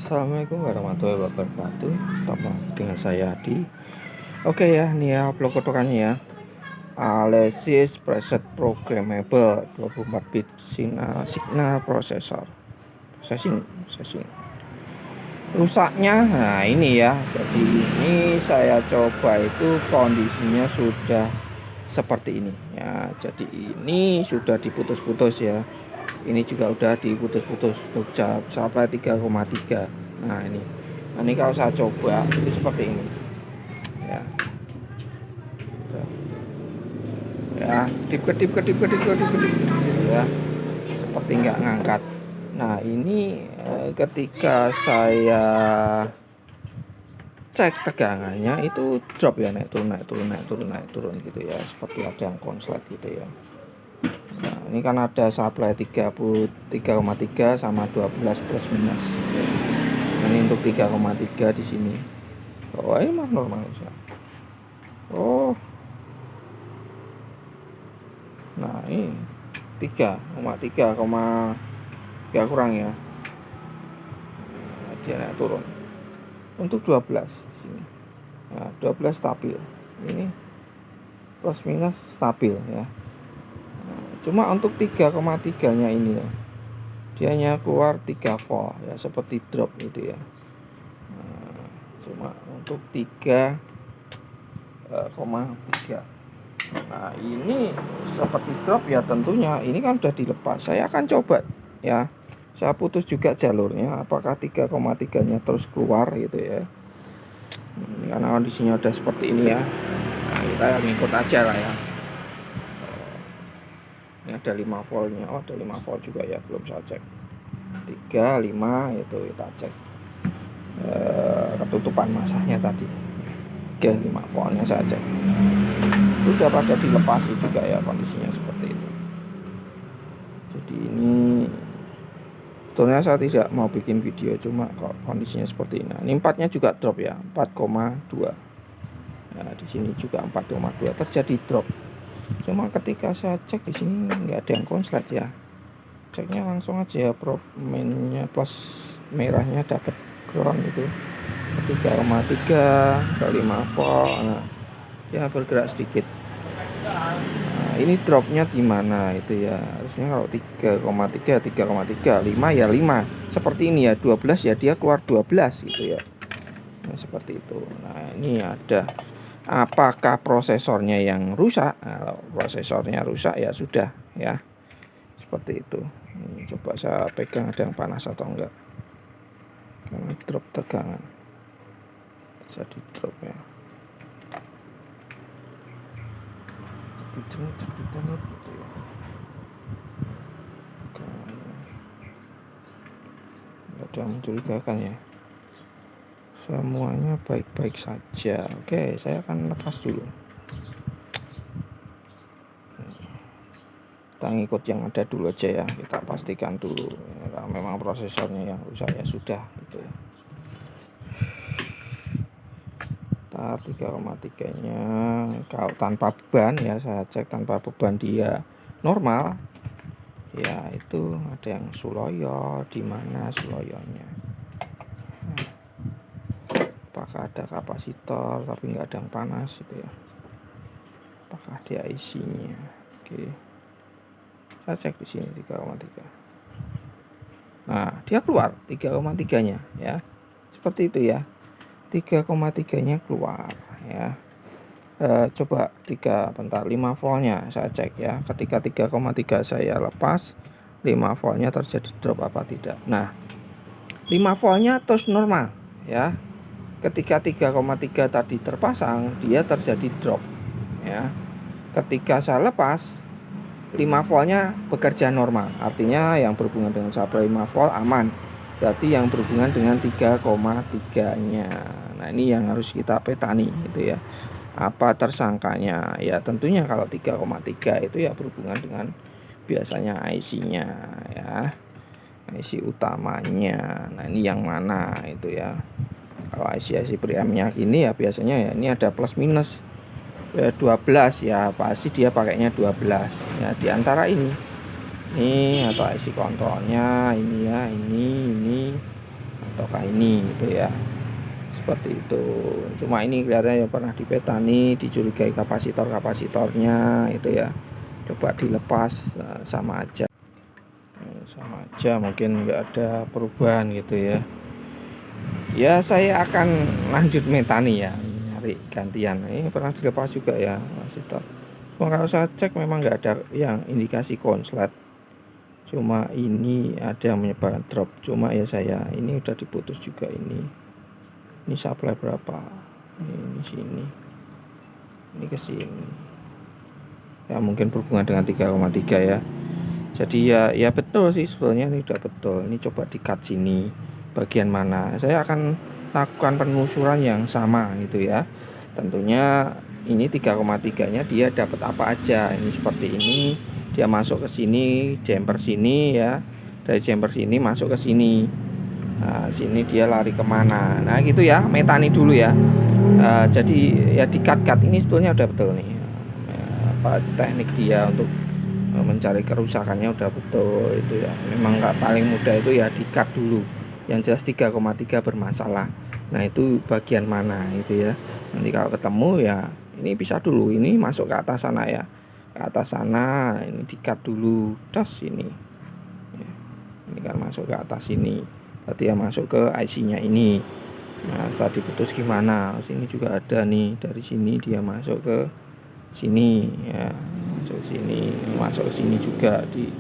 Assalamualaikum warahmatullahi wabarakatuh. Ketemu dengan saya Adi. Oke ya, ini ya blok kotokannya ya. Alesis preset programmable 24 bit signal processor. Processing. Rusaknya, nah ini ya. Jadi ini saya coba itu kondisinya sudah seperti ini ya. Jadi ini sudah diputus-putus ya. Ini juga udah diputus-putus untuk sampai 3,3. Nah ini kalau saya coba itu seperti ini ya, kedip ya, seperti nggak ngangkat. Nah ini ketika saya cek tegangannya itu drop ya, naik turun gitu ya, seperti ada yang konslet gitu ya. Nah, ini kan ada supply 3,3 sama 12 plus minus. Ini untuk 3,3 di sini. Oh, ini mah normal ya. Oh. Nah, ini 3,3 kurang ya. Dia naik turun. Untuk 12 di sini. Nah, 12 stabil. Ini plus minus stabil ya. Cuma untuk 3,3 nya ini ya, dia hanya keluar 3 volt ya, seperti drop gitu ya. Nah, cuma untuk 3,3. Nah ini seperti drop ya, tentunya ini kan sudah dilepas. Saya akan coba ya, saya putus juga jalurnya, apakah 3,3 nya terus keluar gitu ya. Ini karena kondisinya udah seperti ini ya. Nah, kita ngikut aja lah ya. Ini ada 5 voltnya. Oh, ada 5 volt juga ya, belum saya cek. 3, 5 itu kita cek ketutupan masanya tadi. Oke, 5 voltnya saya cek. Sudah pada dilepasi juga ya, kondisinya seperti itu. Jadi ini sebetulnya saya tidak mau bikin video, cuma kok kondisinya seperti ini. Nah, ini 4-nya juga drop ya, 4,2. Nah, di sini juga 4,2 terjadi drop. Cuma ketika saya cek di sini nggak ada yang konslet ya. Ceknya langsung aja ya, mainnya plus merahnya dapat ground itu 3,3 ke 5 volt. Nah, ya bergerak sedikit. Nah, ini dropnya di mana itu ya? Harusnya kalau 3,3 5 ya 5. Seperti ini ya, 12 ya dia keluar 12 gitu ya. Nah, seperti itu. Nah, ini ada, apakah prosesornya yang rusak? Nah, kalau prosesornya rusak ya sudah ya, seperti itu. Ini coba saya pegang ada yang panas atau enggak, karena drop tegangan, jadi drop ya. Gitu ya. Enggak ada yang mencurigakan ya, semuanya baik-baik saja. Oke, saya akan lepas dulu. Kita ngikut yang ada dulu aja ya, kita pastikan dulu ya, kalau memang prosesornya yang rusak ya sudah gitu ya. 3,3 nya kalau tanpa beban ya, saya cek tanpa beban dia normal ya. Itu ada yang suloyo, di mana suloyonya, apakah ada kapasitor tapi nggak ada yang panas itu ya, apakah dia IC-nya. Oke, saya cek di sini 3,3. Nah, dia keluar 3,3 nya ya, seperti itu ya, 3,3 nya keluar ya. Coba 5 voltnya saya cek ya, ketika 3,3 saya lepas, 5 voltnya terjadi drop apa tidak. Nah, 5 voltnya terus normal ya, ketika 3,3 tadi terpasang dia terjadi drop ya. Ketika saya lepas, 5 voltnya bekerja normal, artinya yang berhubungan dengan supply 5 volt aman. Berarti yang berhubungan dengan 3,3 nya, nah ini yang harus kita petani gitu ya, apa tersangkanya ya. Tentunya kalau 3,3 itu ya berhubungan dengan biasanya IC-nya ya, IC utamanya. Nah ini yang mana itu ya, kalau IC preamp-nya gini ya biasanya ya ini ada plus minus 12 ya, pasti dia pakainya 12 ya, diantara ini atau IC kontrolnya ini ya, ini ataukah ini gitu ya, seperti itu. Cuma ini kelihatannya pernah dipetani, dicurigai kapasitornya itu ya, coba dilepas, sama aja mungkin nggak ada perubahan gitu ya. Ya saya akan lanjut metani ya, nyari gantian. Ini pernah dilepas juga ya kapasitor. Kalau saya cek memang nggak ada yang indikasi konslet, cuma ini ada yang menyebabkan drop. Cuma ya saya ini udah diputus juga ini supply berapa, ini sini, ini ke sini ya, mungkin berhubungan dengan 3,3 ya. Jadi ya betul sih sebetulnya, ini udah betul. Ini coba di cut sini bagian mana, saya akan lakukan penelusuran yang sama gitu ya. Tentunya ini 3,3 nya dia dapat apa aja. Ini seperti ini, dia masuk ke sini, jumper sini ya, dari jumper sini masuk ke sini. Nah, sini dia lari kemana, nah gitu ya, metani dulu ya. Jadi ya di cut ini sebetulnya udah betul nih, apa teknik dia untuk mencari kerusakannya udah betul itu ya. Memang nggak, paling mudah itu ya di cut dulu, yang jelas 3,3 bermasalah. Nah itu bagian mana itu ya, nanti kalau ketemu ya ini bisa dulu, ini masuk ke atas sana ya, ke atas sana. Ini di cut dulu, das ini ya. Ini kan masuk ke atas ini, berarti ya masuk ke IC nya ini. Nah setelah diputus gimana, sini juga ada nih, dari sini dia masuk ke sini ya, masuk sini, masuk ke sini juga, di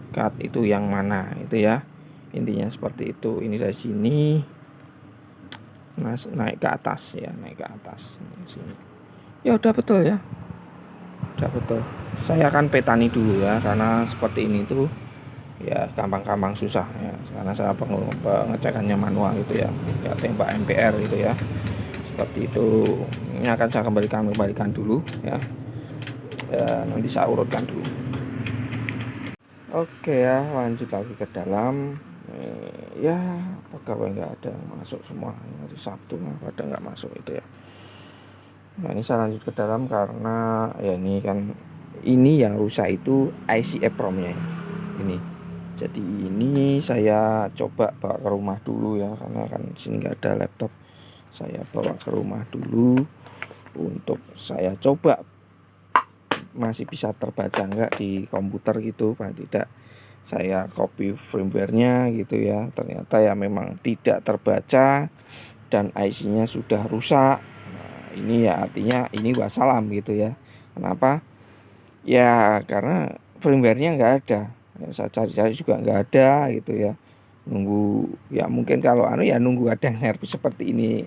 cut itu yang mana itu ya, intinya seperti itu. Ini dari sini naik ke atas ya, naik ke atas sini ya, udah betul ya, udah betul. Saya akan petani dulu ya, karena seperti ini tuh ya gampang-gampang susah ya, karena saya pengecekannya manual gitu ya, ya tembak MPR gitu ya, seperti itu. Ini akan saya kembalikan dulu ya. Nanti saya urutkan dulu. Oke ya, lanjut lagi ke dalam. Ya pegawai nggak ada yang masuk semua, hari Sabtu pada nggak masuk itu ya. Nah ini saya lanjut ke dalam karena ya ini kan, ini yang rusak itu IC EEPROM-nya ini. Jadi ini saya coba bawa ke rumah dulu ya, karena kan sini nggak ada laptop. Saya bawa ke rumah dulu untuk saya coba masih bisa terbaca enggak di komputer gitu, paling tidak saya copy firmware-nya gitu ya. Ternyata ya memang tidak terbaca dan IC-nya sudah rusak. Nah, ini ya artinya ini wassalam gitu ya. Kenapa? Ya karena firmware-nya nggak ada. Ya, saya cari-cari juga nggak ada gitu ya. Nunggu ya, mungkin kalau ya nunggu ada yang servis seperti ini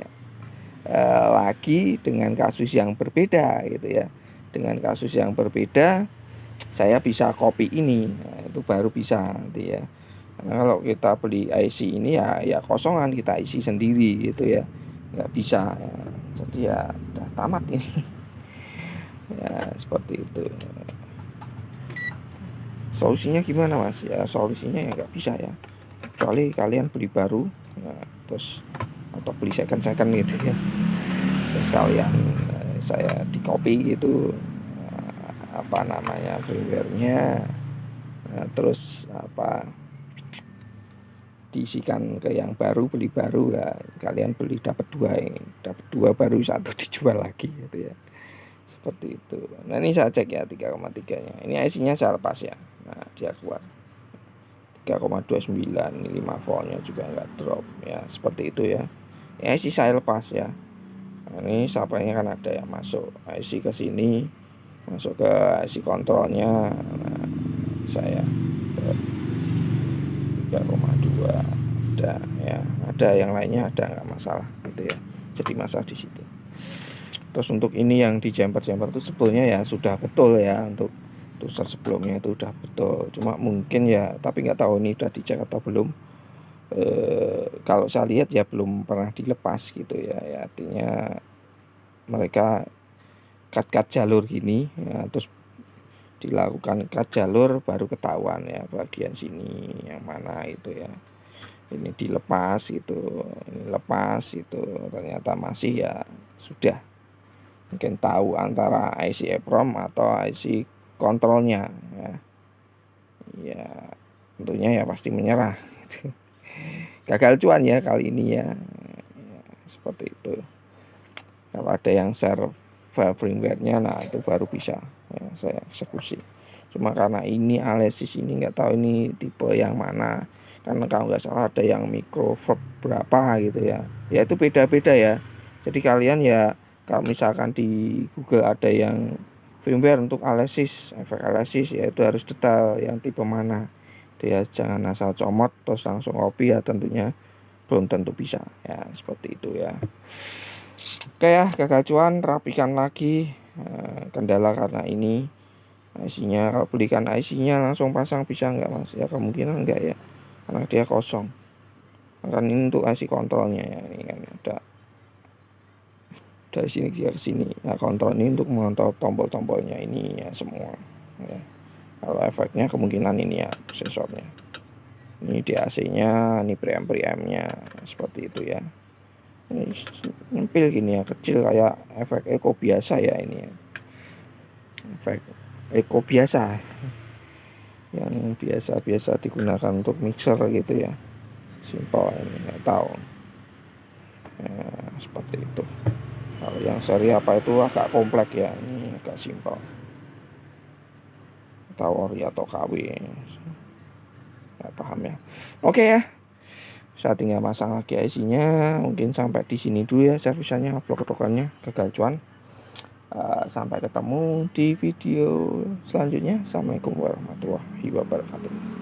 lagi dengan kasus yang berbeda gitu ya. Dengan kasus yang berbeda saya bisa copy ini, nah, itu baru bisa nanti ya. Karena kalau kita beli IC ini ya kosongan, kita isi sendiri gitu ya, nggak bisa ya. Jadi ya udah tamat ini ya, seperti itu. Solusinya gimana mas? Ya solusinya ya nggak bisa ya, kecuali kalian beli baru ya, terus atau beli second gitu ya, terus kalian saya di copy gitu, apa namanya, firmware-nya, terus apa diisikan ke yang baru, beli baru ya, kalian beli dapat dua baru, satu dijual lagi gitu ya, seperti itu. Nah ini saya cek ya 3,3 nya, ini IC-nya saya lepas ya. Nah dia keluar 3,29, ini 5 voltnya juga nggak drop ya, seperti itu ya. Ini IC saya lepas ya. Nah, ini supply-nya kan ada yang masuk IC ke sini, masuk ke IC kontrolnya. Nah, saya 3,2 ada ya, ada yang lainnya ada, nggak masalah gitu ya, jadi masalah di situ. Terus untuk ini yang di jumper itu sebetulnya ya sudah betul ya, untuk tuser sebelumnya itu udah betul, cuma mungkin ya, tapi nggak tahu ini udah dicek atau belum. Kalau saya lihat ya belum pernah dilepas gitu ya, ya artinya mereka cut jalur gini ya, terus dilakukan cut jalur baru ketahuan ya bagian sini yang mana itu ya. Ini dilepas gitu, ini lepas itu, ternyata masih ya sudah, mungkin tahu antara IC EEPROM atau IC kontrolnya ya. Ya tentunya ya pasti menyerah gitu. gagal cuan ya kali ini ya. Seperti itu. Kalau ada yang share file firmware-nya, nah itu baru bisa ya, saya eksekusi. Cuma karena ini Alesis ini nggak tahu ini tipe yang mana, karena kalau nggak salah ada yang microverb berapa gitu ya. Ya itu beda-beda ya. Jadi kalian ya kalau misalkan di Google ada yang firmware untuk Alesis, efek Alesis, ya itu harus detail yang tipe mana. Itu ya jangan asal comot terus langsung copy ya, tentunya belum tentu bisa ya, seperti itu ya. Oke ya, gagal cuan, rapikan lagi. Kendala karena ini IC-nya, kalau belikan IC-nya langsung pasang bisa nggak mas? Ya kemungkinan enggak ya, karena dia kosong. Kan ini untuk IC kontrolnya ya, ini kan ada dari sini dia ke sini. Nah kontrol ini untuk mengontrol tombol-tombolnya ini ya semua ya. Kalau efeknya kemungkinan ini ya sensornya, ini DAC-nya, ini preamp-nya seperti itu ya. Ini nyempil gini ya, kecil kayak efek eco biasa ya, ini ya. Efek eco biasa yang biasa-biasa digunakan untuk mixer gitu ya, simpel ini nggak tahu ya, seperti itu. Kalau yang seri apa itu agak kompleks ya, ini agak simpel, atau ori atau KW nggak paham ya. Oke ya, saya tinggal masang lagi IC-nya. Mungkin sampai di sini dulu ya servisannya, vlog tokennya gagal cuan. Sampai ketemu di video selanjutnya. Assalamualaikum warahmatullahi wabarakatuh.